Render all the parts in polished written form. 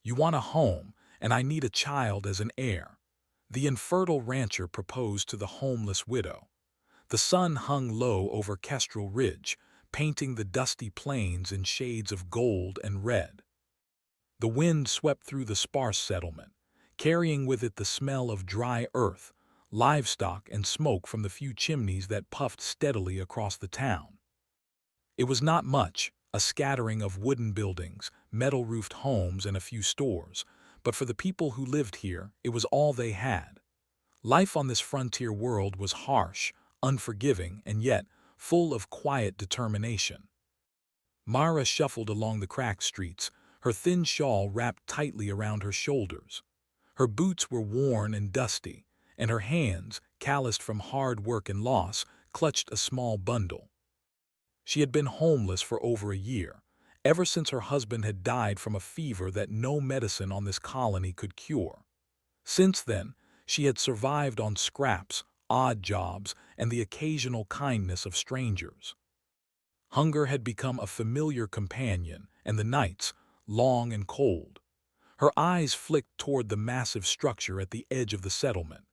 You want a home, and I need a child as an heir." The infertile rancher proposed to the homeless widow. The sun hung low over Kestrel Ridge, painting the dusty plains in shades of gold and red. The wind swept through the sparse settlement, carrying with it the smell of dry earth, livestock, and smoke from the few chimneys that puffed steadily across the town. It was not much, a scattering of wooden buildings, metal-roofed homes, and a few stores, but for the people who lived here, it was all they had. Life on this frontier world was harsh, unforgiving, and yet full of quiet determination. Mara shuffled along the cracked streets, her thin shawl wrapped tightly around her shoulders. Her boots were worn and dusty, and her hands, calloused from hard work and loss, clutched a small bundle. She had been homeless for over a year, ever since her husband had died from a fever that no medicine on this colony could cure. Since then, she had survived on scraps, odd jobs, and the occasional kindness of strangers. Hunger had become a familiar companion, and the nights, long and cold. Her eyes flicked toward the massive structure at the edge of the settlement,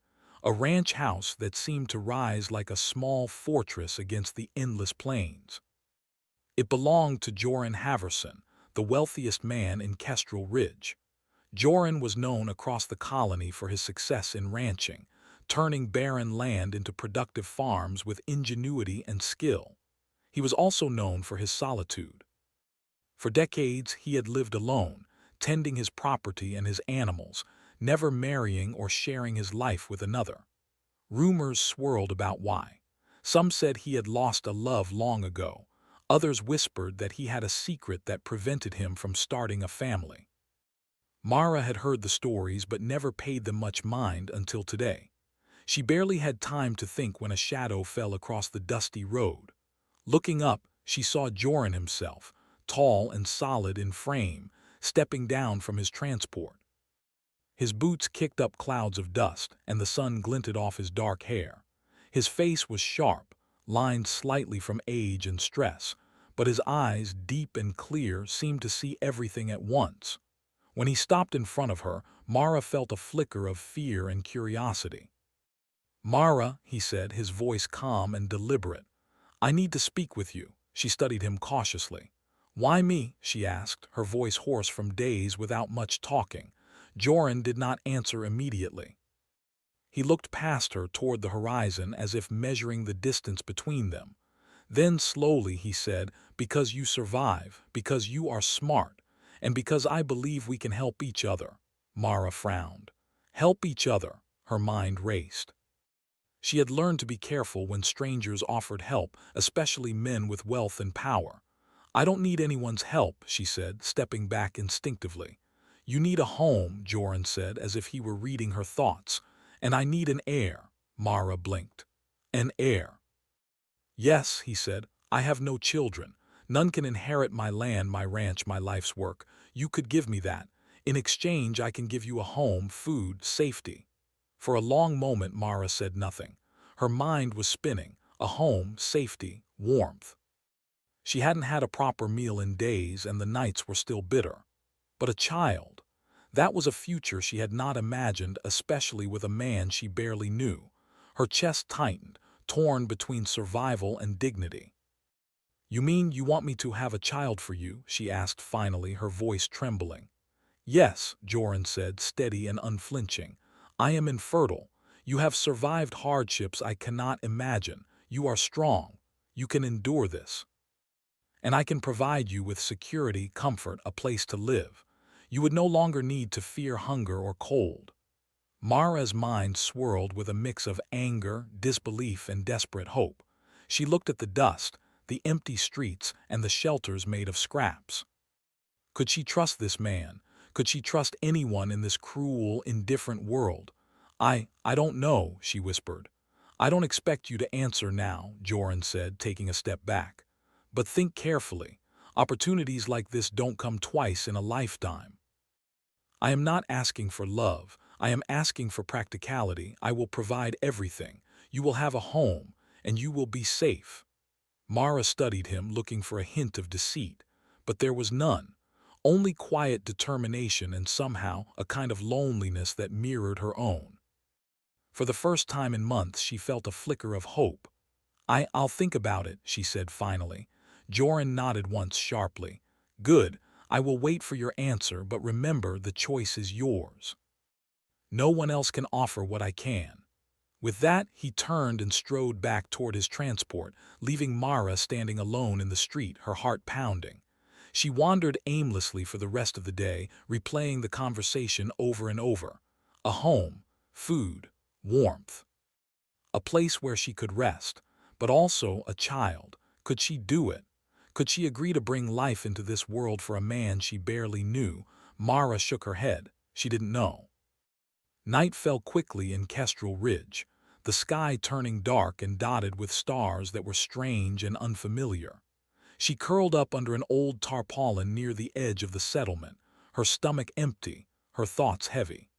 a ranch house that seemed to rise like a small fortress against the endless plains. It belonged to Joran Haverson, the wealthiest man in Kestrel Ridge. Joran was known across the colony for his success in ranching, turning barren land into productive farms with ingenuity and skill. He was also known for his solitude. For decades, he had lived alone, tending his property and his animals, never marrying or sharing his life with another. Rumors swirled about why. Some said he had lost a love long ago. Others whispered that he had a secret that prevented him from starting a family. Mara had heard the stories but never paid them much mind until today. She barely had time to think when a shadow fell across the dusty road. Looking up, she saw Joran himself, tall and solid in frame, stepping down from his transport. His boots kicked up clouds of dust, and the sun glinted off his dark hair. His face was sharp, lined slightly from age and stress, but his eyes, deep and clear, seemed to see everything at once. When he stopped in front of her, Mara felt a flicker of fear and curiosity. "Mara," he said, his voice calm and deliberate, "I need to speak with you." She studied him cautiously. "Why me?" she asked, her voice hoarse from days without much talking. Joran did not answer immediately. He looked past her toward the horizon as if measuring the distance between them. Then slowly he said, "Because you survive, because you are smart, and because I believe we can help each other." Mara frowned. Help each other, her mind raced. She had learned to be careful when strangers offered help, especially men with wealth and power. "I don't need anyone's help," she said, stepping back instinctively. "You need a home," Joran said, as if he were reading her thoughts. "And I need an heir." Mara blinked. "An heir?" "Yes," he said. "I have no children. None can inherit my land, my ranch, my life's work. You could give me that. In exchange, I can give you a home, food, safety." For a long moment, Mara said nothing. Her mind was spinning. A home, safety, warmth. She hadn't had a proper meal in days, and the nights were still bitter. But a child. That was a future she had not imagined, especially with a man she barely knew. Her chest tightened, torn between survival and dignity. "You mean you want me to have a child for you?" she asked finally, her voice trembling. "Yes," Joran said, steady and unflinching. "I am infertile. You have survived hardships I cannot imagine. You are strong. You can endure this. And I can provide you with security, comfort, a place to live. You would no longer need to fear hunger or cold." Mara's mind swirled with a mix of anger, disbelief, and desperate hope. She looked at the dust, the empty streets, and the shelters made of scraps. Could she trust this man? Could she trust anyone in this cruel, indifferent world? I don't know," she whispered. "I don't expect you to answer now," Joran said, taking a step back. "But think carefully. Opportunities like this don't come twice in a lifetime. I am not asking for love. I am asking for practicality. I will provide everything. You will have a home, and you will be safe." Mara studied him, looking for a hint of deceit, but there was none. only quiet determination and somehow a kind of loneliness that mirrored her own. For the first time in months, she felt a flicker of hope. I'll think about it," she said finally. Joran nodded once sharply. "Good, I will wait for your answer, but remember the choice is yours. No one else can offer what I can." With that, he turned and strode back toward his transport, leaving Mara standing alone in the street, her heart pounding. She wandered aimlessly for the rest of the day, replaying the conversation over and over. A home, food, warmth. A place where she could rest, but also a child. Could she do it? Could she agree to bring life into this world for a man she barely knew? Mara shook her head. She didn't know. Night fell quickly in Kestrel Ridge, the sky turning dark and dotted with stars that were strange and unfamiliar. She curled up under an old tarpaulin near the edge of the settlement, her stomach empty, her thoughts heavy.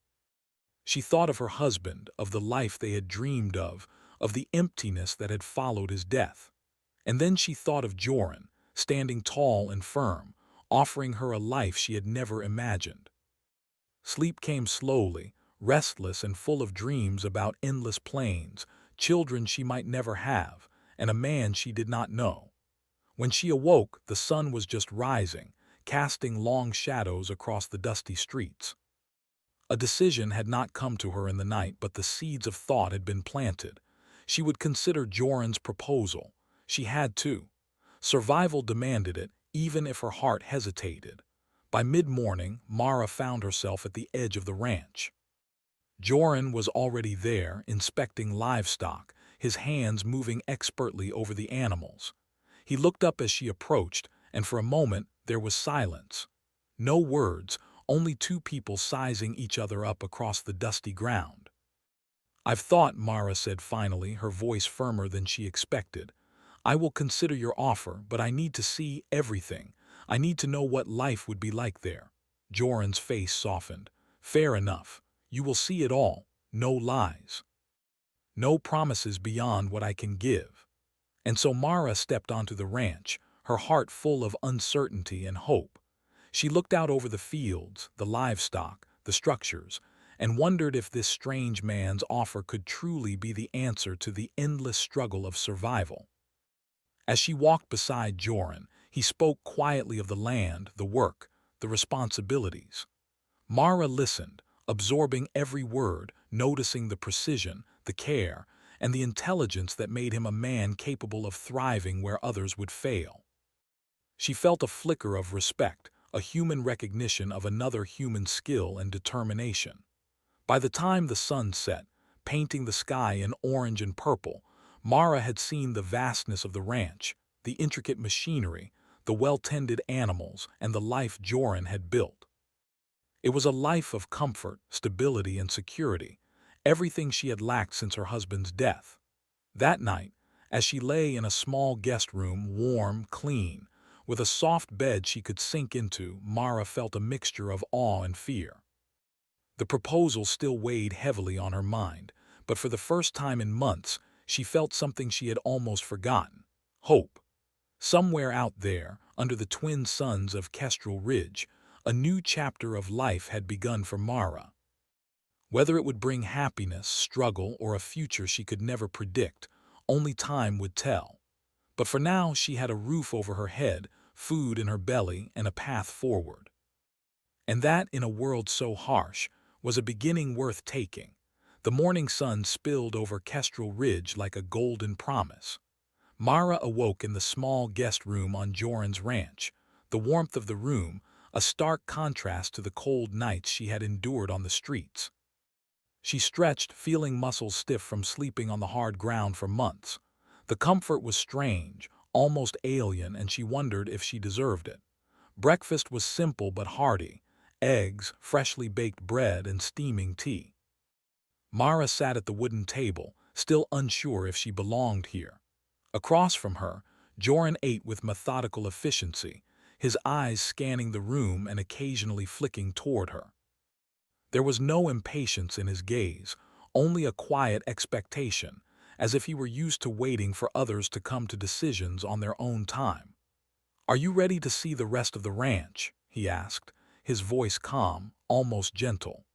She thought of her husband, of the life they had dreamed of the emptiness that had followed his death. And then she thought of Joran, standing tall and firm, offering her a life she had never imagined. Sleep came slowly, restless and full of dreams about endless plains, children she might never have, and a man she did not know. When she awoke, the sun was just rising, casting long shadows across the dusty streets. A decision had not come to her in the night, but the seeds of thought had been planted. She would consider Joran's proposal. She had to. Survival demanded it, even if her heart hesitated. By mid-morning, Mara found herself at the edge of the ranch. Joran was already there, inspecting livestock, his hands moving expertly over the animals. He looked up as she approached, and for a moment there was silence. No words, only two people sizing each other up across the dusty ground. "I've thought," Mara said finally, her voice firmer than she expected. "I will consider your offer, but I need to see everything. I need to know what life would be like there." Joran's face softened. "Fair enough. You will see it all. No lies. No promises beyond what I can give." And so Mara stepped onto the ranch, her heart full of uncertainty and hope. She looked out over the fields, the livestock, the structures, and wondered if this strange man's offer could truly be the answer to the endless struggle of survival. As she walked beside Joran, he spoke quietly of the land, the work, the responsibilities. Mara listened, absorbing every word, noticing the precision, the care, and the intelligence that made him a man capable of thriving where others would fail. She felt a flicker of respect, a human recognition of another human skill and determination. By the time the sun set, painting the sky in orange and purple, Mara had seen the vastness of the ranch, the intricate machinery, the well-tended animals, and the life Joran had built. It was a life of comfort, stability, and security, everything she had lacked since her husband's death. That night, as she lay in a small guest room, warm, clean, with a soft bed she could sink into, Mara felt a mixture of awe and fear. The proposal still weighed heavily on her mind, but for the first time in months, she felt something she had almost forgotten: hope. Somewhere out there, under the twin suns of Kestrel Ridge, a new chapter of life had begun for Mara. Whether it would bring happiness, struggle, or a future she could never predict, only time would tell. But for now she had a roof over her head, food in her belly, and a path forward. And that, in a world so harsh, was a beginning worth taking. The morning sun spilled over Kestrel Ridge like a golden promise. Mara awoke in the small guest room on Joran's ranch, the warmth of the room, a stark contrast to the cold nights she had endured on the streets. She stretched, feeling muscles stiff from sleeping on the hard ground for months. The comfort was strange, almost alien, and she wondered if she deserved it. Breakfast was simple but hearty: eggs, freshly baked bread, and steaming tea. Mara sat at the wooden table, still unsure if she belonged here. Across from her, Joran ate with methodical efficiency, his eyes scanning the room and occasionally flicking toward her. There was no impatience in his gaze, only a quiet expectation, as if he were used to waiting for others to come to decisions on their own time. "Are you ready to see the rest of the ranch?" he asked, his voice calm, almost gentle.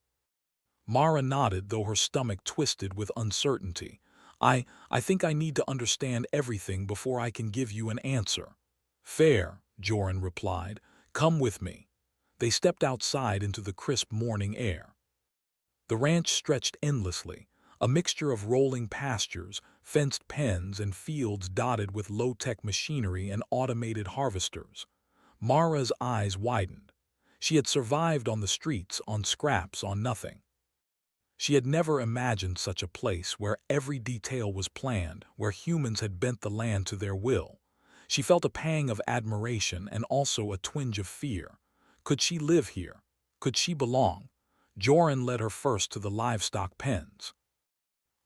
Mara nodded, though her stomach twisted with uncertainty. I think I need to understand everything before I can give you an answer. Fair, Joran replied. Come with me. They stepped outside into the crisp morning air. The ranch stretched endlessly, a mixture of rolling pastures, fenced pens, and fields dotted with low-tech machinery and automated harvesters. Mara's eyes widened. She had survived on the streets, on scraps, on nothing. She had never imagined such a place where every detail was planned, where humans had bent the land to their will. She felt a pang of admiration and also a twinge of fear. Could she live here? Could she belong? Joran led her first to the livestock pens.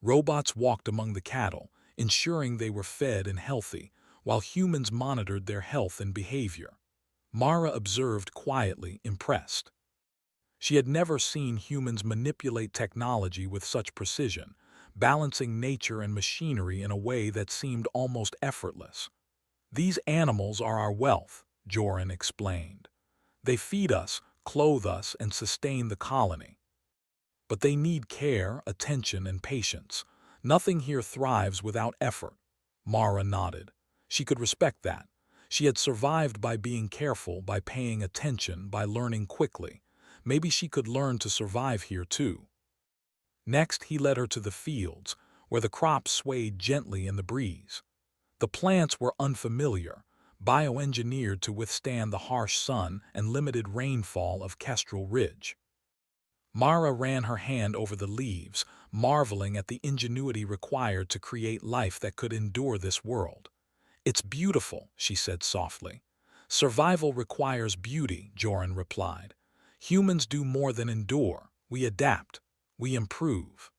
Robots walked among the cattle, ensuring they were fed and healthy, while humans monitored their health and behavior. Mara observed quietly, impressed. She had never seen humans manipulate technology with such precision, balancing nature and machinery in a way that seemed almost effortless. These animals are our wealth, Joran explained. They feed us, clothe us, and sustain the colony. But they need care, attention, and patience. Nothing here thrives without effort. Mara nodded. She could respect that. She had survived by being careful, by paying attention, by learning quickly. Maybe she could learn to survive here too. Next, he led her to the fields, where the crops swayed gently in the breeze. The plants were unfamiliar, bioengineered to withstand the harsh sun and limited rainfall of Kestrel Ridge. Mara ran her hand over the leaves, marveling at the ingenuity required to create life that could endure this world. It's beautiful, she said softly. Survival requires beauty, Joran replied. Humans do more than endure. We adapt. We improve.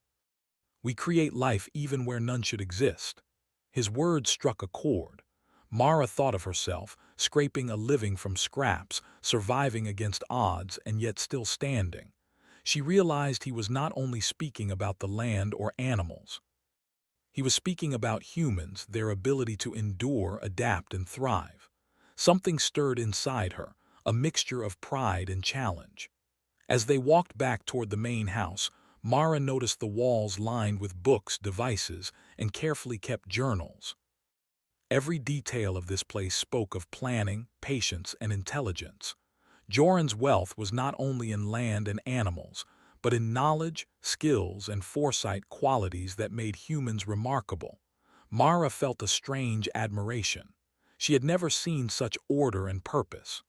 We create life even where none should exist. His words struck a chord. Mara thought of herself, scraping a living from scraps, surviving against odds, and yet still standing. She realized he was not only speaking about the land or animals. He was speaking about humans, their ability to endure, adapt, and thrive. Something stirred inside her, a mixture of pride and challenge. As they walked back toward the main house, Mara noticed the walls lined with books, devices, and carefully kept journals. Every detail of this place spoke of planning, patience, and intelligence. Joran's wealth was not only in land and animals, but in knowledge, skills, and foresight, qualities that made humans remarkable. Mara felt a strange admiration. She had never seen such order and purpose.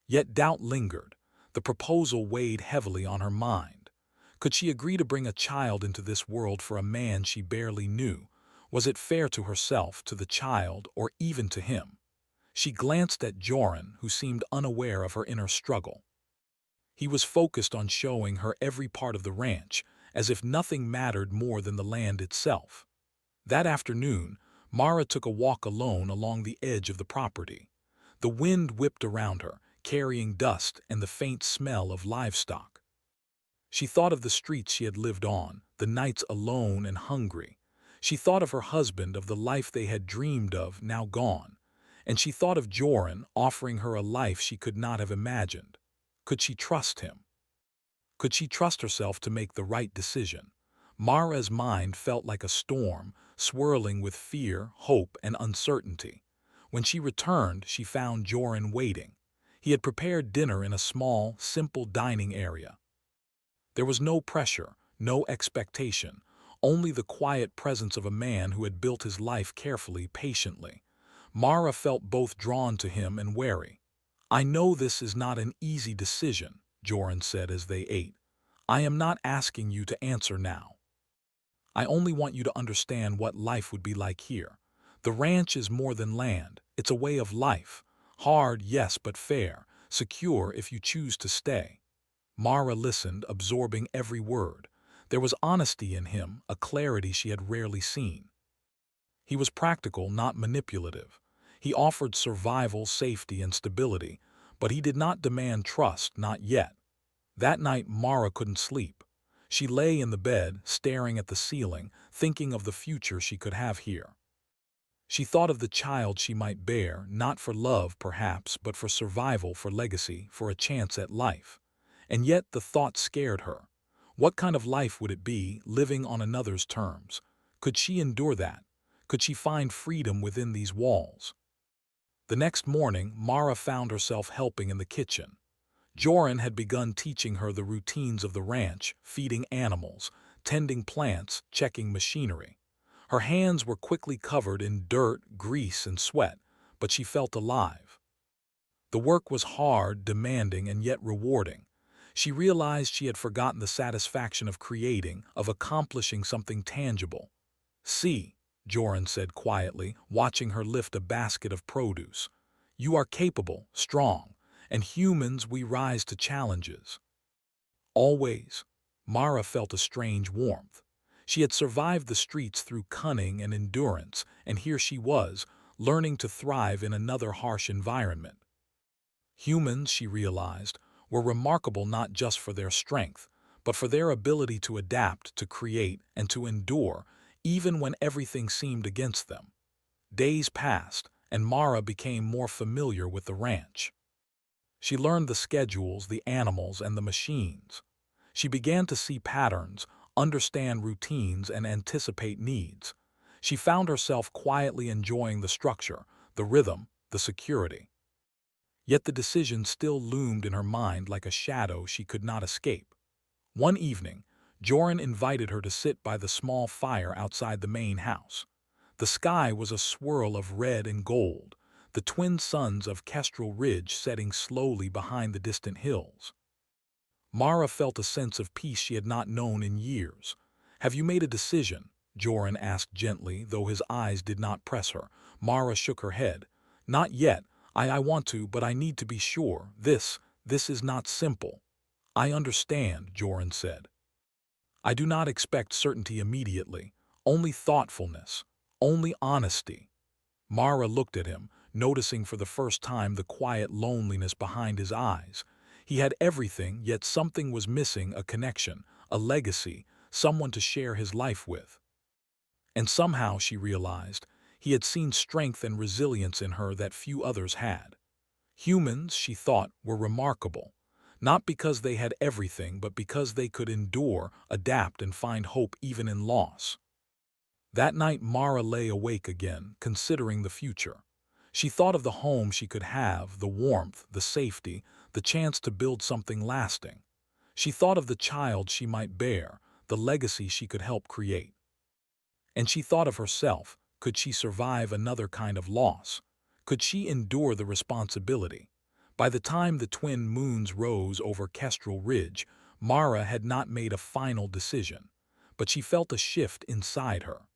Yet doubt lingered. The proposal weighed heavily on her mind. Could she agree to bring a child into this world for a man she barely knew? Was it fair to herself, to the child, or even to him? She glanced at Joran, who seemed unaware of her inner struggle. He was focused on showing her every part of the ranch, as if nothing mattered more than the land itself. That afternoon, Mara took a walk alone along the edge of the property. The wind whipped around her, carrying dust and the faint smell of livestock. She thought of the streets she had lived on, the nights alone and hungry. She thought of her husband, of the life they had dreamed of, now gone. And she thought of Joran, offering her a life she could not have imagined. Could she trust him? Could she trust herself to make the right decision? Mara's mind felt like a storm, swirling with fear, hope, and uncertainty. When she returned, she found Joran waiting. He had prepared dinner in a small, simple dining area. There was no pressure, no expectation, only the quiet presence of a man who had built his life carefully, patiently. Mara felt both drawn to him and wary. I know this is not an easy decision, Joran said as they ate. I am not asking you to answer now. I only want you to understand what life would be like here. The ranch is more than land. It's a way of life. Hard, yes, but fair. Secure if you choose to stay. Mara listened, absorbing every word. There was honesty in him, a clarity she had rarely seen. He was practical, not manipulative. He offered survival, safety, and stability, but he did not demand trust, not yet. That night, Mara couldn't sleep. She lay in the bed, staring at the ceiling, thinking of the future she could have here. She thought of the child she might bear, not for love, perhaps, but for survival, for legacy, for a chance at life. And yet the thought scared her. What kind of life would it be, living on another's terms? Could she endure that? Could she find freedom within these walls? The next morning, Mara found herself helping in the kitchen. Joran had begun teaching her the routines of the ranch, feeding animals, tending plants, checking machinery. Her hands were quickly covered in dirt, grease, and sweat, but she felt alive. The work was hard, demanding, and yet rewarding. She realized she had forgotten the satisfaction of creating, of accomplishing something tangible. "See," Joran said quietly, watching her lift a basket of produce. "You are capable, strong, and humans, we rise to challenges." Always. Mara felt a strange warmth. She had survived the streets through cunning and endurance, and here she was, learning to thrive in another harsh environment. Humans, she realized, were remarkable not just for their strength, but for their ability to adapt, to create, and to endure, even when everything seemed against them. Days passed, and Mara became more familiar with the ranch. She learned the schedules, the animals, and the machines. She began to see patterns, understand routines, and anticipate needs. She found herself quietly enjoying the structure, the rhythm, the security. Yet the decision still loomed in her mind like a shadow she could not escape. One evening, Joran invited her to sit by the small fire outside the main house. The sky was a swirl of red and gold, the twin suns of Kestrel Ridge setting slowly behind the distant hills. Mara felt a sense of peace she had not known in years. "Have you made a decision?" Joran asked gently, though his eyes did not press her. Mara shook her head. "Not yet. I want to, but I need to be sure. This is not simple." "I understand," Joran said. "I do not expect certainty immediately. Only thoughtfulness. Only honesty." Mara looked at him, noticing for the first time the quiet loneliness behind his eyes. He had everything, yet something was missing, a connection, a legacy, someone to share his life with. And somehow, she realized, he had seen strength and resilience in her that few others had. Humans, she thought, were remarkable, not because they had everything, but because they could endure, adapt, and find hope even in loss. That night Mara lay awake again, considering the future. She thought of the home she could have, the warmth, the safety, the chance to build something lasting. She thought of the child she might bear, the legacy she could help create. And she thought of herself. Could she survive another kind of loss? Could she endure the responsibility? By the time the twin moons rose over Kestrel Ridge, Mara had not made a final decision, but she felt a shift inside her.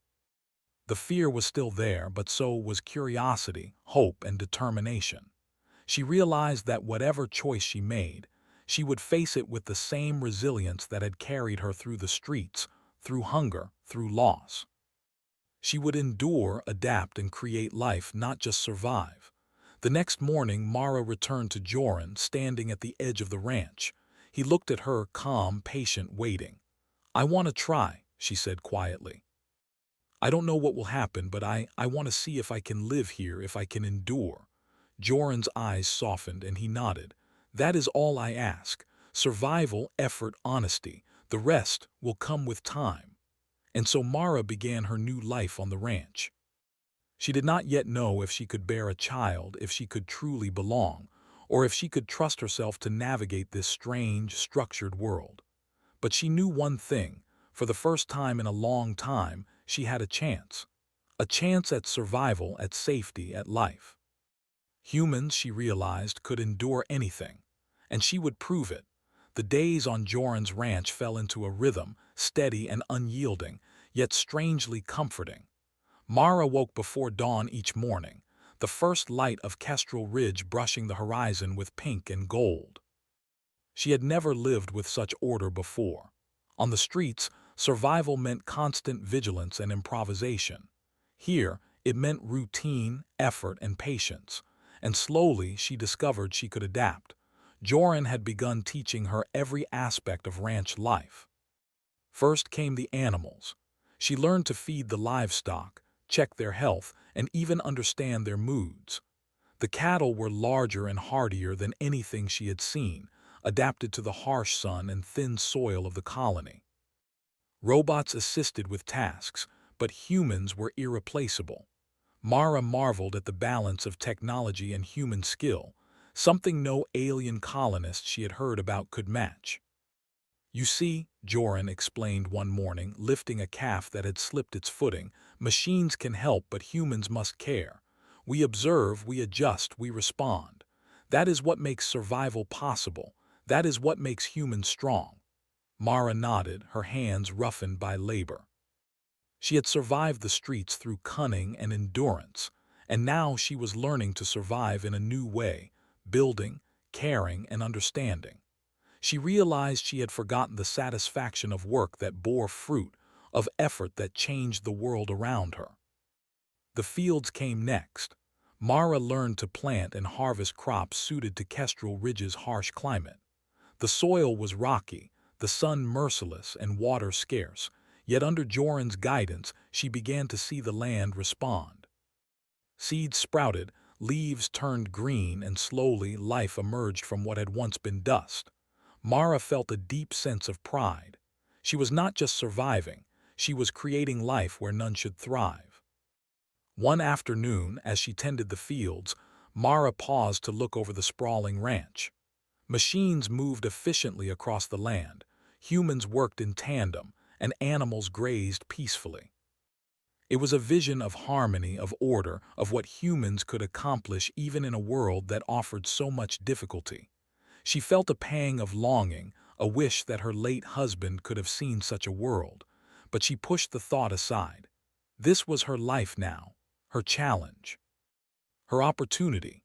The fear was still there, but so was curiosity, hope, and determination. She realized that whatever choice she made, she would face it with the same resilience that had carried her through the streets, through hunger, through loss. She would endure, adapt, and create life, not just survive. The next morning, Mara returned to Joran, standing at the edge of the ranch. He looked at her, calm, patient, waiting. "I want to try," she said quietly. "I don't know what will happen, but I want to see if I can live here, if I can endure." Joran's eyes softened and he nodded. "That is all I ask. Survival, effort, honesty. The rest will come with time." And so Mara began her new life on the ranch. She did not yet know if she could bear a child, if she could truly belong, or if she could trust herself to navigate this strange, structured world. But she knew one thing: for the first time in a long time, she had a chance. A chance at survival, at safety, at life. Humans, she realized, could endure anything, and she would prove it. The days on Joran's ranch fell into a rhythm, steady and unyielding, yet strangely comforting. Mara woke before dawn each morning, the first light of Kestrel Ridge brushing the horizon with pink and gold. She had never lived with such order before. On the streets, survival meant constant vigilance and improvisation. Here, it meant routine, effort, and patience. And slowly, she discovered she could adapt. Joran had begun teaching her every aspect of ranch life. First came the animals. She learned to feed the livestock, check their health, and even understand their moods. The cattle were larger and hardier than anything she had seen, adapted to the harsh sun and thin soil of the colony. Robots assisted with tasks, but humans were irreplaceable. Mara marveled at the balance of technology and human skill, something no alien colonist she had heard about could match. You see, Joran explained one morning, lifting a calf that had slipped its footing, machines can help, but humans must care. We observe, we adjust, we respond. That is what makes survival possible. That is what makes humans strong. Mara nodded, her hands roughened by labor. She had survived the streets through cunning and endurance, and now she was learning to survive in a new way, building, caring, and understanding. She realized she had forgotten the satisfaction of work that bore fruit, of effort that changed the world around her. The fields came next. Mara learned to plant and harvest crops suited to Kestrel Ridge's harsh climate. The soil was rocky, the sun merciless, and water scarce, yet under Joran's guidance she began to see the land respond. Seeds sprouted, leaves turned green, and slowly life emerged from what had once been dust. Mara felt a deep sense of pride. She was not just surviving, she was creating life where none should thrive. One afternoon, as she tended the fields, Mara paused to look over the sprawling ranch. Machines moved efficiently across the land, humans worked in tandem, and animals grazed peacefully. It was a vision of harmony, of order, of what humans could accomplish even in a world that offered so much difficulty. She felt a pang of longing, a wish that her late husband could have seen such a world, but she pushed the thought aside. This was her life now, her challenge, her opportunity.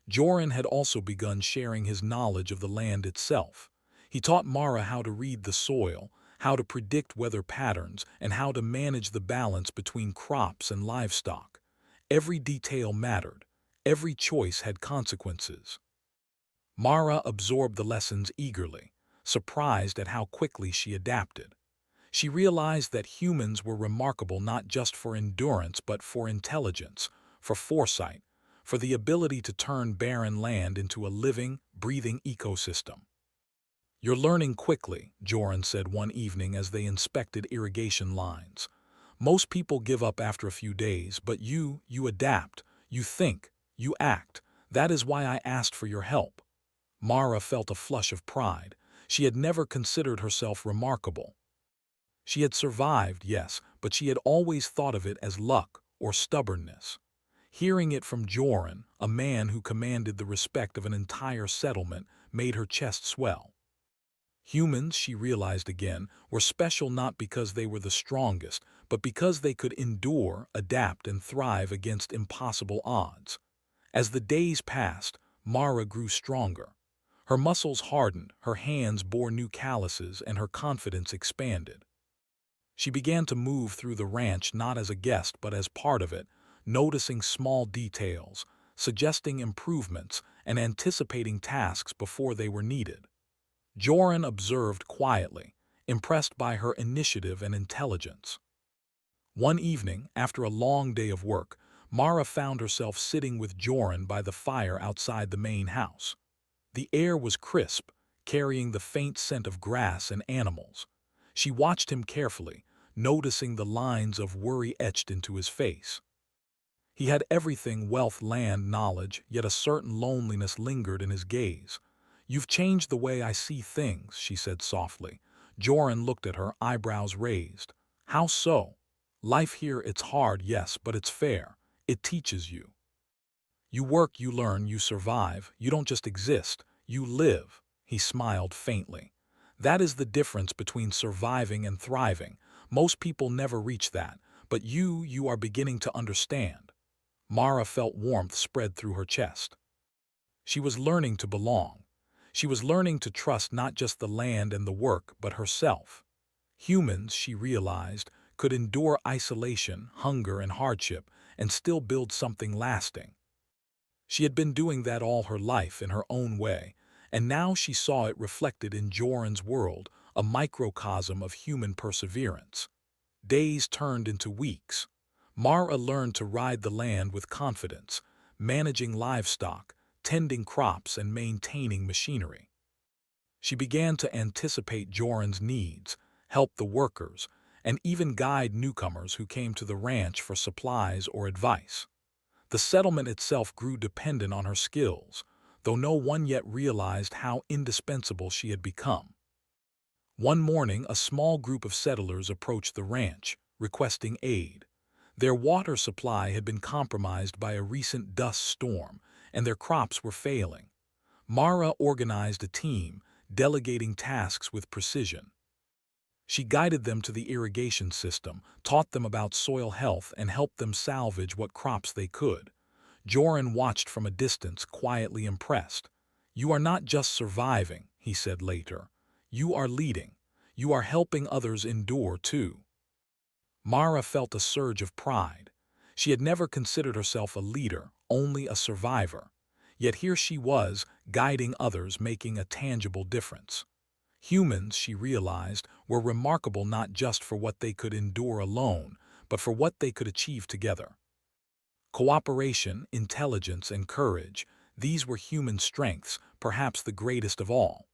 Joran had also begun sharing his knowledge of the land itself. He taught Mara how to read the soil, how to predict weather patterns, and how to manage the balance between crops and livestock. Every detail mattered. Every choice had consequences. Mara absorbed the lessons eagerly, surprised at how quickly she adapted. She realized that humans were remarkable not just for endurance but for intelligence, for foresight, for the ability to turn barren land into a living, breathing ecosystem. "You're learning quickly," Joran said one evening as they inspected irrigation lines. "Most people give up after a few days, but you adapt, you think, you act. That is why I asked for your help." Mara felt a flush of pride. She had never considered herself remarkable. She had survived, yes, but she had always thought of it as luck or stubbornness. Hearing it from Joran, a man who commanded the respect of an entire settlement, made her chest swell. Humans, she realized again, were special not because they were the strongest, but because they could endure, adapt, and thrive against impossible odds. As the days passed, Mara grew stronger. Her muscles hardened, her hands bore new calluses, and her confidence expanded. She began to move through the ranch not as a guest but as part of it, noticing small details, suggesting improvements, and anticipating tasks before they were needed. Joran observed quietly, impressed by her initiative and intelligence. One evening, after a long day of work, Mara found herself sitting with Joran by the fire outside the main house. The air was crisp, carrying the faint scent of grass and animals. She watched him carefully, noticing the lines of worry etched into his face. He had everything: wealth, land, knowledge, yet a certain loneliness lingered in his gaze. "You've changed the way I see things," she said softly. Joran looked at her, eyebrows raised. "How so?" "Life here, it's hard, yes, but it's fair. It teaches you. You work, you learn, you survive. You don't just exist, you live." He smiled faintly. "That is the difference between surviving and thriving. Most people never reach that, but you are beginning to understand." Mara felt warmth spread through her chest. She was learning to belong. She was learning to trust not just the land and the work, but herself. Humans, she realized, could endure isolation, hunger, and hardship, and still build something lasting. She had been doing that all her life in her own way, and now she saw it reflected in Joran's world, a microcosm of human perseverance. Days turned into weeks. Mara learned to ride the land with confidence, managing livestock, tending crops, and maintaining machinery. She began to anticipate Joran's needs, help the workers, and even guide newcomers who came to the ranch for supplies or advice. The settlement itself grew dependent on her skills, though no one yet realized how indispensable she had become. One morning, a small group of settlers approached the ranch, requesting aid. Their water supply had been compromised by a recent dust storm, and their crops were failing. Mara organized a team, delegating tasks with precision. She guided them to the irrigation system, taught them about soil health, and helped them salvage what crops they could. Joran watched from a distance, quietly impressed. "You are not just surviving," he said later. "You are leading. You are helping others endure, too." Mara felt a surge of pride. She had never considered herself a leader, only a survivor. Yet here she was, guiding others, making a tangible difference. Humans, she realized, were remarkable not just for what they could endure alone, but for what they could achieve together. Cooperation, intelligence, and courage, these were human strengths, perhaps the greatest of all.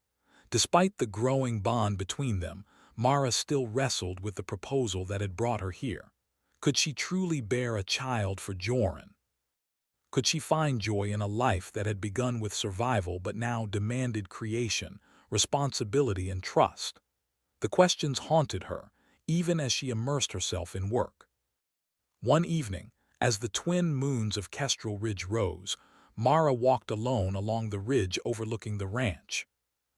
Despite the growing bond between them, Mara still wrestled with the proposal that had brought her here. Could she truly bear a child for Joran? Could she find joy in a life that had begun with survival but now demanded creation, responsibility, and trust? The questions haunted her, even as she immersed herself in work. One evening, as the twin moons of Kestrel Ridge rose, Mara walked alone along the ridge overlooking the ranch.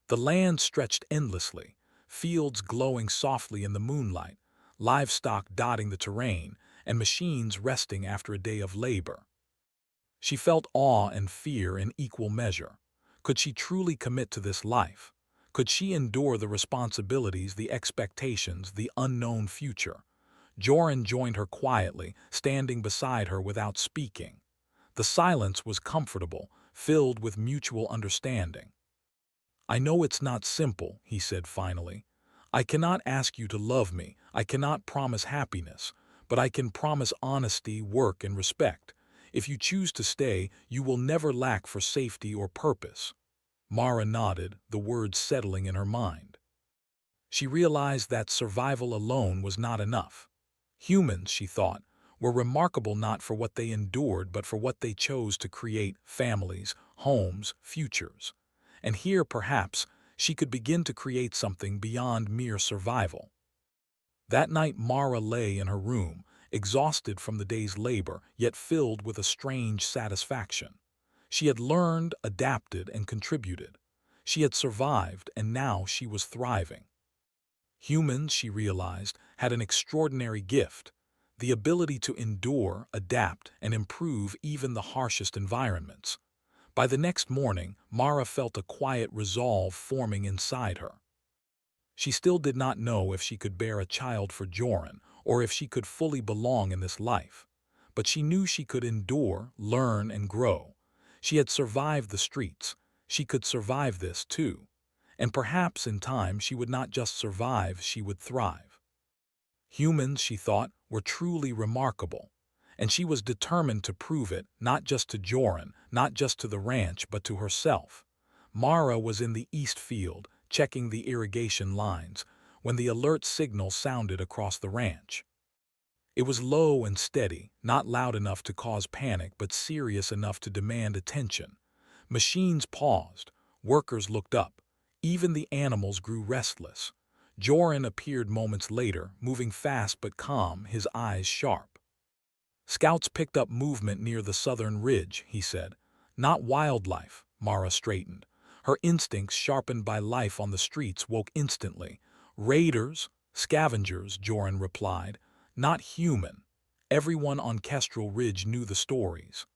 The land stretched endlessly, fields glowing softly in the moonlight, livestock dotting the terrain, and machines resting after a day of labor. She felt awe and fear in equal measure. Could she truly commit to this life? Could she endure the responsibilities, the expectations, the unknown future? Joran joined her quietly, standing beside her without speaking. The silence was comfortable, filled with mutual understanding. "I know it's not simple," he said finally. "I cannot ask you to love me, I cannot promise happiness, but I can promise honesty, work, and respect. If you choose to stay, you will never lack for safety or purpose." Mara nodded, the words settling in her mind. She realized that survival alone was not enough. Humans, she thought, were remarkable not for what they endured but for what they chose to create: families, homes, futures. And here, perhaps, she could begin to create something beyond mere survival. That night Mara lay in her room, exhausted from the day's labor, yet filled with a strange satisfaction. She had learned, adapted, and contributed. She had survived, and now she was thriving. Humans, she realized, had an extraordinary gift: the ability to endure, adapt, and improve even the harshest environments. By the next morning, Mara felt a quiet resolve forming inside her. She still did not know if she could bear a child for Joran, or if she could fully belong in this life. But she knew she could endure, learn, and grow. She had survived the streets. She could survive this too. And perhaps in time she would not just survive, she would thrive. Humans, she thought, were truly remarkable. And she was determined to prove it, not just to Joran, not just to the ranch, but to herself. Mara was in the east field, checking the irrigation lines, when the alert signal sounded across the ranch. It was low and steady, not loud enough to cause panic, but serious enough to demand attention. Machines paused, workers looked up, even the animals grew restless. Joran appeared moments later, moving fast but calm, his eyes sharp. "Scouts picked up movement near the southern ridge," he said. "Not wildlife." Mara straightened. Her instincts, sharpened by life on the streets, woke instantly. "Raiders, scavengers," Joran replied. "Not human." Everyone on Kestrel Ridge knew the stories.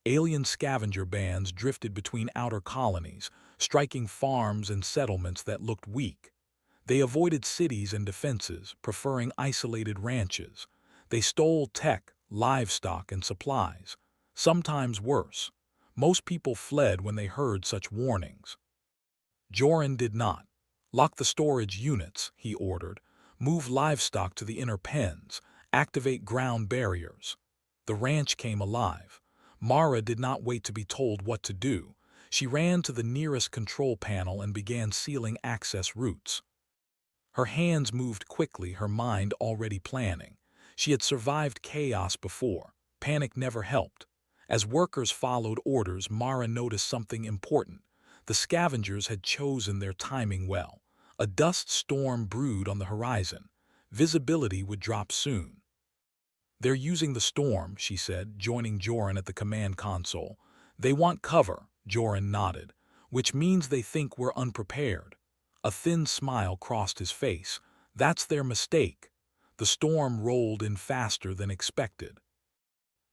Alien scavenger bands drifted between outer colonies, striking farms and settlements that looked weak. They avoided cities and defenses, preferring isolated ranches. They stole tech, livestock, and supplies. Sometimes worse. Most people fled when they heard such warnings. Joran did not. "Lock the storage units," he ordered. "Move livestock to the inner pens. Activate ground barriers. The ranch came alive. Mara did not wait to be told what to do. She ran to the nearest control panel and began sealing access routes. Her hands moved quickly, her mind already planning. She had survived chaos before. Panic never helped. As workers followed orders, Mara noticed something important. The scavengers had chosen their timing well. A dust storm brewed on the horizon. Visibility would drop soon. "They're using the storm," she said, joining Joran at the command console. "They want cover," Joran nodded, "which means they think we're unprepared." A thin smile crossed his face. "That's their mistake." The storm rolled in faster than expected.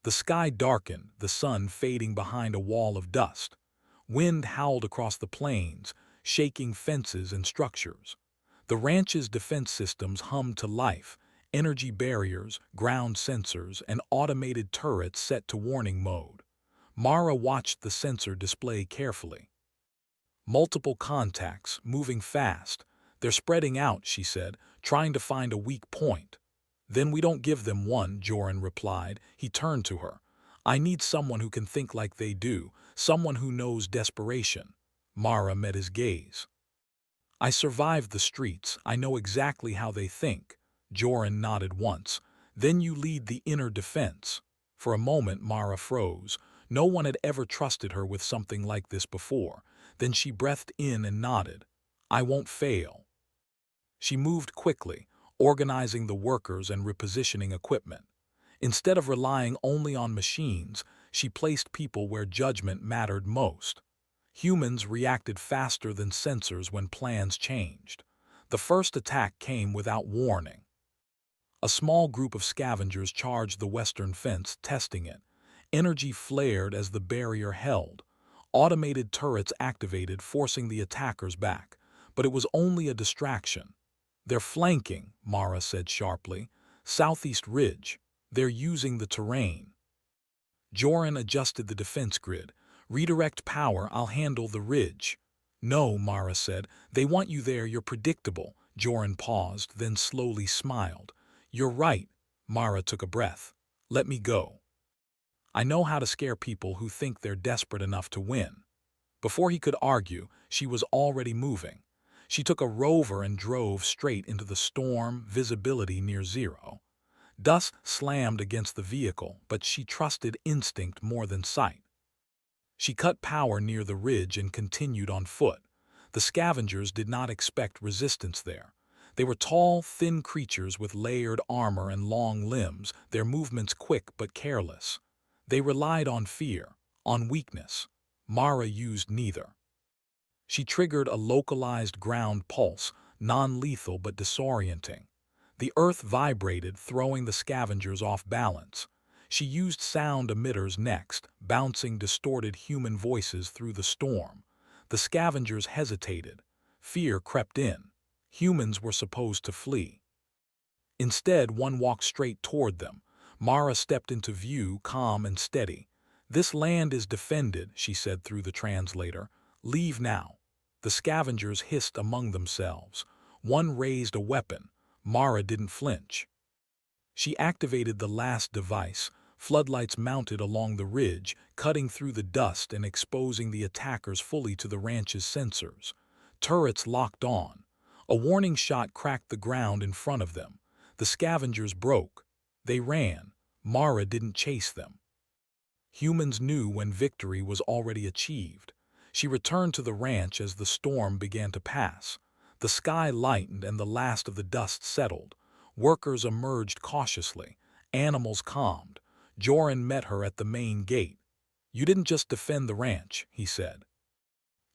The sky darkened, the sun fading behind a wall of dust. Wind howled across the plains, shaking fences and structures. The ranch's defense systems hummed to life, energy barriers, ground sensors, and automated turrets set to warning mode. Mara watched the sensor display carefully. Multiple contacts, moving fast. "They're spreading out," she said, "trying to find a weak point." "Then we don't give them one," Joran replied. He turned to her. "I need someone who can think like they do, someone who knows desperation." Mara met his gaze. "I survived the streets. I know exactly how they think." Joran nodded once. "Then you lead the inner defense." For a moment Mara froze. No one had ever trusted her with something like this before. Then she breathed in and nodded. "I won't fail." She moved quickly, organizing the workers and repositioning equipment. Instead of relying only on machines, she placed people where judgment mattered most. Humans reacted faster than sensors when plans changed. The first attack came without warning. A small group of scavengers charged the western fence, testing it. Energy flared as the barrier held. Automated turrets activated, forcing the attackers back. But it was only a distraction. "They're flanking," Mara said sharply. "Southeast ridge. They're using the terrain." Joran adjusted the defense grid. "Redirect power, I'll handle the ridge." "No," Mara said. "They want you there, you're predictable." Joran paused, then slowly smiled. "You're right." Mara took a breath. "Let me go. I know how to scare people who think they're desperate enough to win." Before he could argue, she was already moving. She took a rover and drove straight into the storm, visibility near zero. Dust slammed against the vehicle, but she trusted instinct more than sight. She cut power near the ridge and continued on foot. The scavengers did not expect resistance there. They were tall, thin creatures with layered armor and long limbs, their movements quick but careless. They relied on fear, on weakness. Mara used neither. She triggered a localized ground pulse, non-lethal but disorienting. The earth vibrated, throwing the scavengers off balance. She used sound emitters next, bouncing distorted human voices through the storm. The scavengers hesitated. Fear crept in. Humans were supposed to flee. Instead, one walked straight toward them. Mara stepped into view, calm and steady. "This land is defended," she said through the translator. "Leave now." The scavengers hissed among themselves. One raised a weapon. Mara didn't flinch. She activated the last device. Floodlights mounted along the ridge, cutting through the dust and exposing the attackers fully to the ranch's sensors. Turrets locked on. A warning shot cracked the ground in front of them. The scavengers broke. They ran. Mara didn't chase them. Humans knew when victory was already achieved. She returned to the ranch as the storm began to pass. The sky lightened and the last of the dust settled. Workers emerged cautiously. Animals calmed. Joran met her at the main gate. "You didn't just defend the ranch," he said.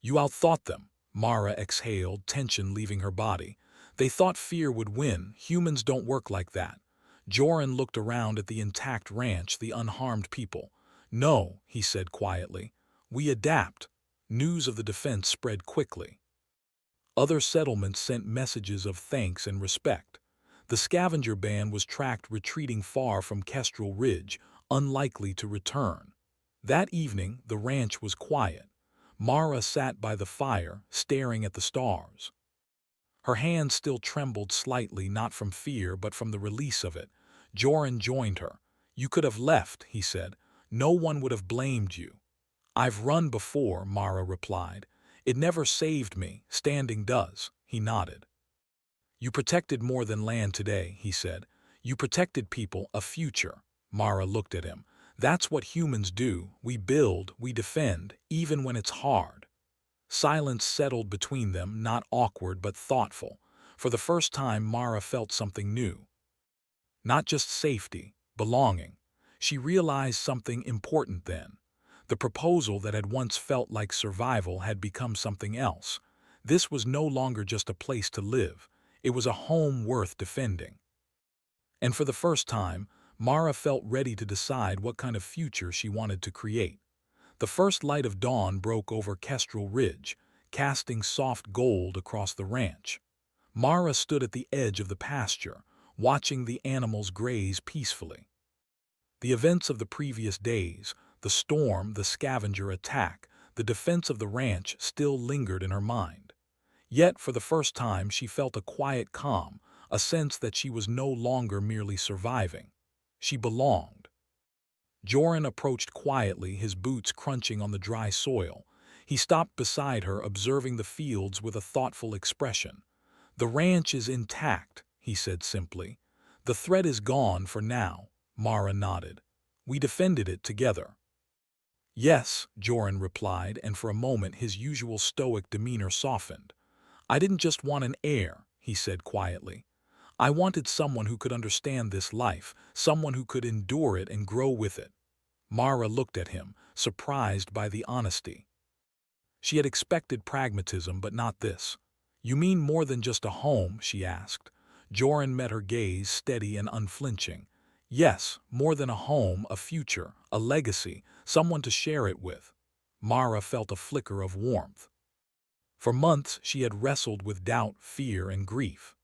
"You outthought them." Mara exhaled, tension leaving her body. "They thought fear would win. Humans don't work like that." Joran looked around at the intact ranch, the unharmed people. "No," he said quietly. "We adapt." News of the defense spread quickly. Other settlements sent messages of thanks and respect. The scavenger band was tracked retreating far from Kestrel Ridge, unlikely to return. That evening, the ranch was quiet. Mara sat by the fire, staring at the stars. Her hand still trembled slightly, not from fear but from the release of it. Joran joined her. "You could have left," he said. "No one would have blamed you." "I've run before," Mara replied. "It never saved me, standing does." He nodded. "You protected more than land today," he said. "You protected people, a future." Mara looked at him. "That's what humans do. We build, we defend, even when it's hard." Silence settled between them, not awkward but thoughtful. For the first time, Mara felt something new. Not just safety, belonging. She realized something important then. The proposal that had once felt like survival had become something else. This was no longer just a place to live. It was a home worth defending. And for the first time, Mara felt ready to decide what kind of future she wanted to create. The first light of dawn broke over Kestrel Ridge, casting soft gold across the ranch. Mara stood at the edge of the pasture, watching the animals graze peacefully. The events of the previous days, the storm, the scavenger attack, the defense of the ranch still lingered in her mind. Yet, for the first time, she felt a quiet calm, a sense that she was no longer merely surviving. She belonged. Joran approached quietly, his boots crunching on the dry soil. He stopped beside her, observing the fields with a thoughtful expression. "The ranch is intact," he said simply. "The threat is gone for now." Mara nodded. "We defended it together." "Yes," Joran replied, and for a moment his usual stoic demeanor softened. "I didn't just want an heir," he said quietly. "I wanted someone who could understand this life, someone who could endure it and grow with it." Mara looked at him, surprised by the honesty. She had expected pragmatism, but not this. "You mean more than just a home?" she asked. Joran met her gaze, steady and unflinching. "Yes, more than a home, a future, a legacy, someone to share it with." Mara felt a flicker of warmth. For months she had wrestled with doubt, fear, and grief.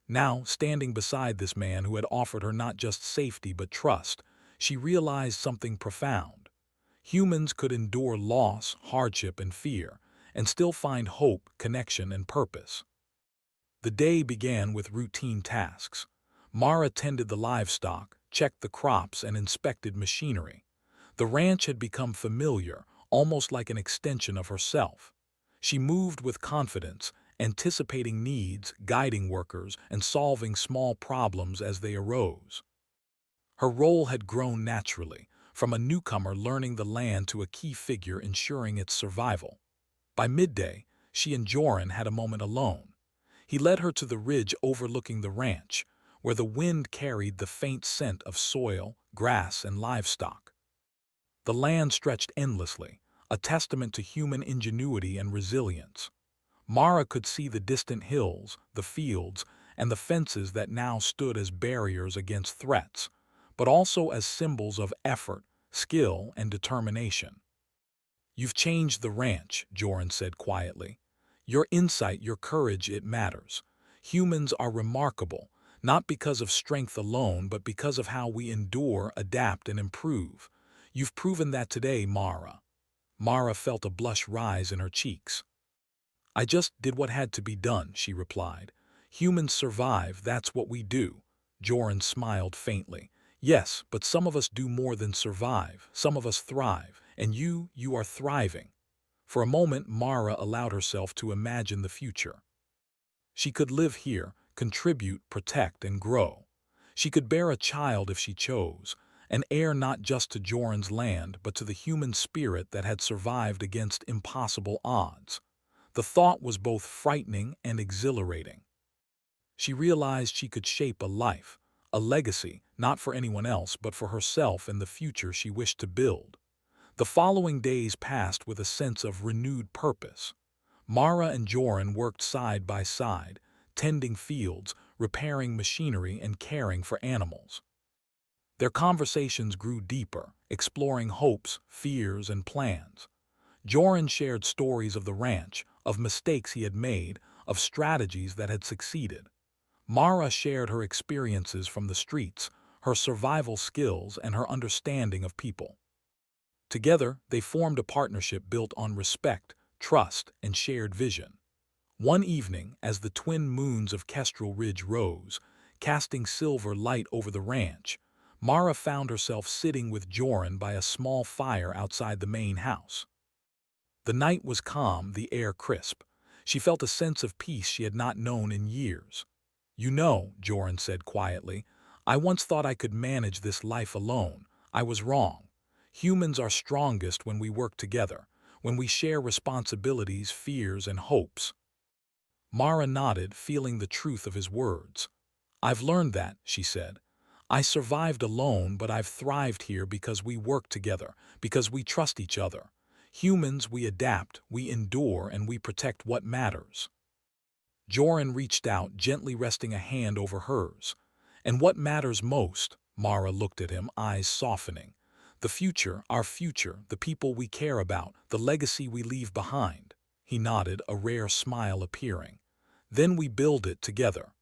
Now, standing beside this man who had offered her not just safety but trust, she realized something profound. Humans could endure loss, hardship, and fear, and still find hope, connection, and purpose. The day began with routine tasks. Mara tended the livestock, checked the crops, and inspected machinery. The ranch had become familiar, almost like an extension of herself. She moved with confidence, anticipating needs, guiding workers, and solving small problems as they arose. Her role had grown naturally, from a newcomer learning the land to a key figure ensuring its survival. By midday, she and Joran had a moment alone. He led her to the ridge overlooking the ranch, where the wind carried the faint scent of soil, grass, and livestock. The land stretched endlessly, a testament to human ingenuity and resilience. Mara could see the distant hills, the fields, and the fences that now stood as barriers against threats, but also as symbols of effort, skill, and determination. "You've changed the ranch," Joran said quietly. "Your insight, your courage, it matters. Humans are remarkable, not because of strength alone, but because of how we endure, adapt, and improve. You've proven that today, Mara." Mara felt a blush rise in her cheeks. "I just did what had to be done," she replied. "Humans survive, that's what we do." Joran smiled faintly. "Yes, but some of us do more than survive. Some of us thrive. And you are thriving." For a moment, Mara allowed herself to imagine the future. She could live here, contribute, protect, and grow. She could bear a child if she chose, an heir not just to Joran's land, but to the human spirit that had survived against impossible odds. The thought was both frightening and exhilarating. She realized she could shape a life, a legacy, not for anyone else but for herself and the future she wished to build. The following days passed with a sense of renewed purpose. Mara and Joran worked side by side, tending fields, repairing machinery, and caring for animals. Their conversations grew deeper, exploring hopes, fears, and plans. Joran shared stories of the ranch, of mistakes he had made, of strategies that had succeeded. Mara shared her experiences from the streets, her survival skills, and her understanding of people. Together, they formed a partnership built on respect, trust, and shared vision. One evening, as the twin moons of Kestrel Ridge rose, casting silver light over the ranch, Mara found herself sitting with Joran by a small fire outside the main house. The night was calm, the air crisp. She felt a sense of peace she had not known in years. "You know," Joran said quietly, "I once thought I could manage this life alone. I was wrong. Humans are strongest when we work together, when we share responsibilities, fears, and hopes." Mara nodded, feeling the truth of his words. "I've learned that," she said. "I survived alone, but I've thrived here because we work together, because we trust each other. Humans, we adapt, we endure, and we protect what matters." Joran reached out, gently resting a hand over hers. "And what matters most?" Mara looked at him, eyes softening. "The future, our future, the people we care about, the legacy we leave behind." He nodded, a rare smile appearing. "Then we build it together."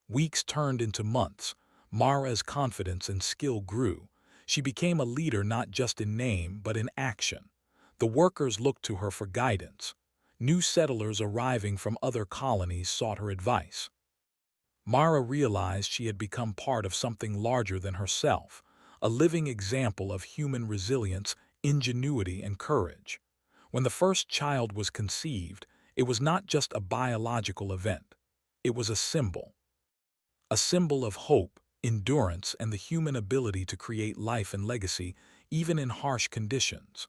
Weeks turned into months. Mara's confidence and skill grew. She became a leader not just in name, but in action. The workers looked to her for guidance. New settlers arriving from other colonies sought her advice. Mara realized she had become part of something larger than herself, a living example of human resilience, ingenuity, and courage. When the first child was conceived, it was not just a biological event. It was a symbol. A symbol of hope, endurance, and the human ability to create life and legacy, even in harsh conditions.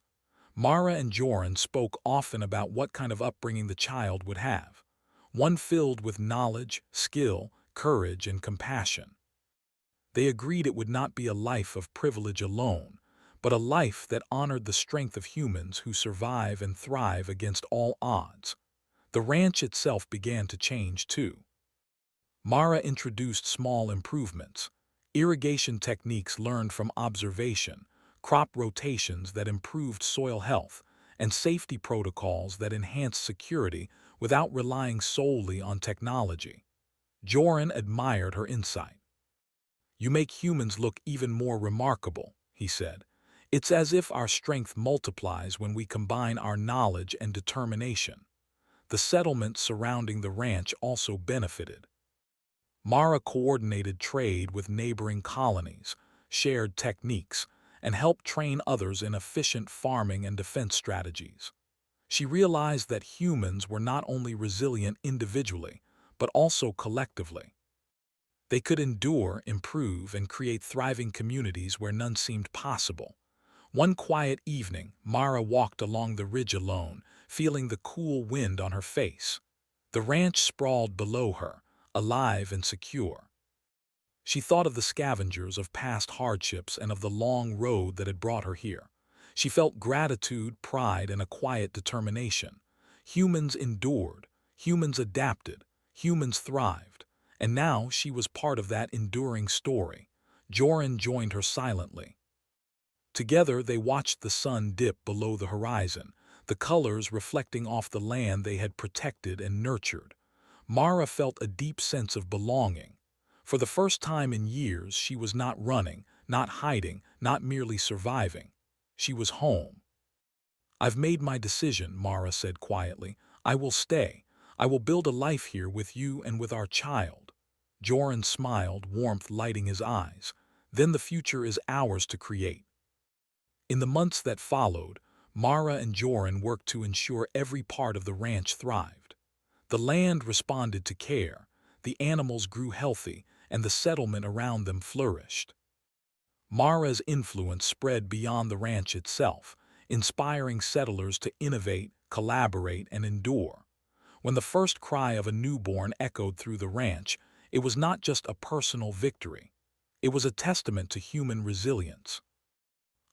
Mara and Joran spoke often about what kind of upbringing the child would have. One filled with knowledge, skill, courage, and compassion. They agreed it would not be a life of privilege alone, but a life that honored the strength of humans who survive and thrive against all odds. The ranch itself began to change too. Mara introduced small improvements, irrigation techniques learned from observation, crop rotations that improved soil health, and safety protocols that enhanced security without relying solely on technology. Joran admired her insight. "You make humans look even more remarkable," he said. "It's as if our strength multiplies when we combine our knowledge and determination." The settlements surrounding the ranch also benefited. Mara coordinated trade with neighboring colonies, shared techniques, and helped train others in efficient farming and defense strategies. She realized that humans were not only resilient individually, but also collectively. They could endure, improve, and create thriving communities where none seemed possible. One quiet evening, Mara walked along the ridge alone, feeling the cool wind on her face. The ranch sprawled below her, alive and secure. She thought of the scavengers, of past hardships, and of the long road that had brought her here. She felt gratitude, pride, and a quiet determination. Humans endured, humans adapted, humans thrived, and now she was part of that enduring story. Joran joined her silently. Together they watched the sun dip below the horizon, the colors reflecting off the land they had protected and nurtured. Mara felt a deep sense of belonging. For the first time in years, she was not running, not hiding, not merely surviving. She was home. "I've made my decision," Mara said quietly. "I will stay. I will build a life here with you and with our child." Joran smiled, warmth lighting his eyes. "Then the future is ours to create." In the months that followed, Mara and Joran worked to ensure every part of the ranch thrived. The land responded to care, the animals grew healthy, and the settlement around them flourished. Mara's influence spread beyond the ranch itself, inspiring settlers to innovate, collaborate, and endure. When the first cry of a newborn echoed through the ranch, it was not just a personal victory. It was a testament to human resilience.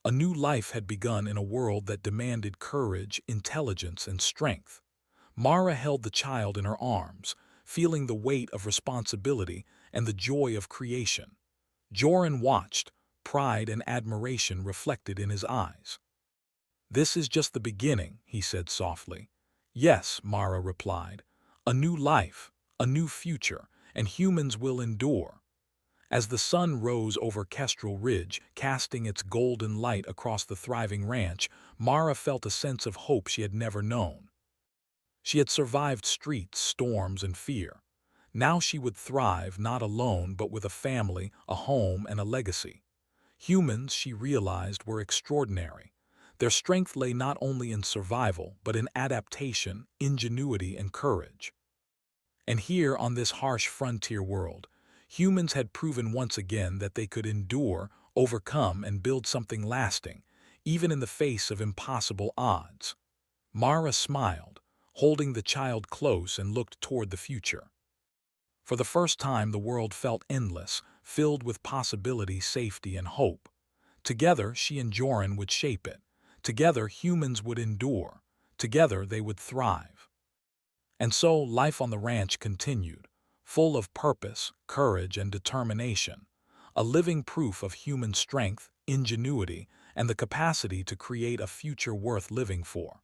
A new life had begun in a world that demanded courage, intelligence, and strength. Mara held the child in her arms, feeling the weight of responsibility and the joy of creation. Joran watched, pride and admiration reflected in his eyes. "This is just the beginning," he said softly. "Yes," Mara replied. "A new life, a new future, and humans will endure." As the sun rose over Kestrel Ridge, casting its golden light across the thriving ranch, Mara felt a sense of hope she had never known. She had survived streets, storms, and fear. Now she would thrive not alone but with a family, a home, and a legacy. Humans, she realized, were extraordinary. Their strength lay not only in survival, but in adaptation, ingenuity, and courage. And here, on this harsh frontier world, humans had proven once again that they could endure, overcome, and build something lasting, even in the face of impossible odds. Mara smiled, holding the child close, and looked toward the future. For the first time, the world felt endless, filled with possibility, safety, and hope. Together, she and Joran would shape it. Together, humans would endure. Together, they would thrive. And so, life on the ranch continued, full of purpose, courage, and determination, a living proof of human strength, ingenuity, and the capacity to create a future worth living for.